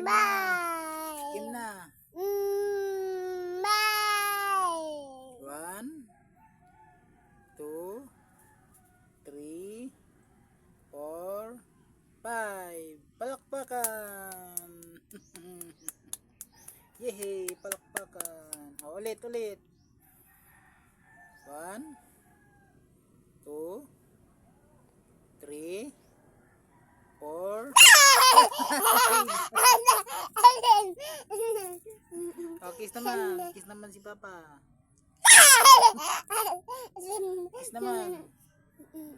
Game na. Game na. Bye. 1, 2, 3, 4, 5. Palakpakan. Yehey, palakpakan. O, ulit. 1, 2, 3, 4. Oh, kiss naman. Kiss naman si Papa. Kiss naman.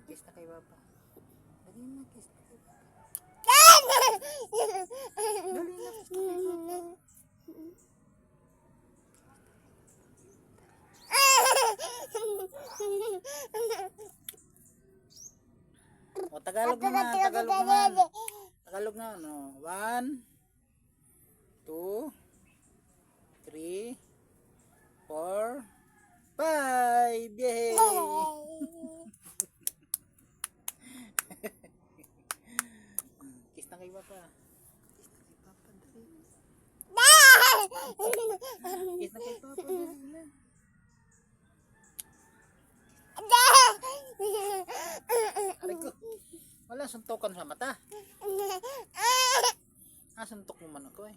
Kiss na kay Papa. Dali na, kiss na kay Papa. Dali na, kiss na kay Papa. O, Tagalog naman. Tagalog na, no. 1, 2, 3, 4, 5. Yay! Kiss na kay Papa. Kiss na kay Papa. Dali na. Aray ko. Wala, suntukan sa mata. Suntok mo man ako eh.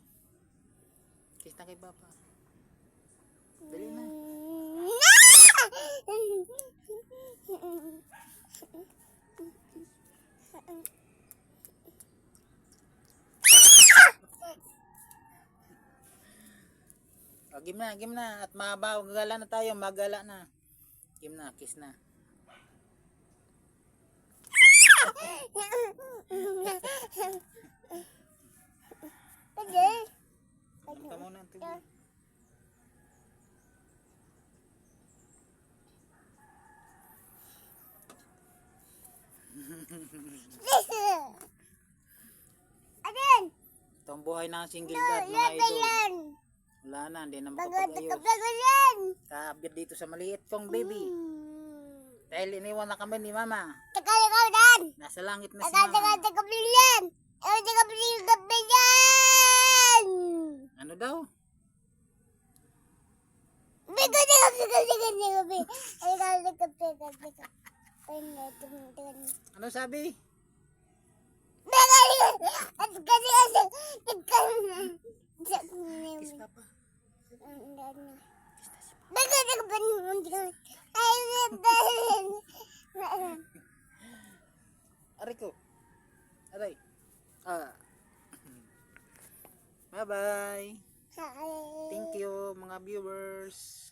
Kiss na kay Papa. Dali na. O, game na. At magala na tayo, magala na. Game na, kiss na. Punta muna ang tubig. Ito ang buhay ng single dad, mga idol. Wala na, hindi na makapag-ayos. Kaabit dito sa maliit kong baby. Dahil iniwan na kami ni Mama. Nasa langit na si Mama. Ano daw? Ano sabi? Kiss Papa. Aray ko. Aray. Bye-bye. Thank you mga viewers.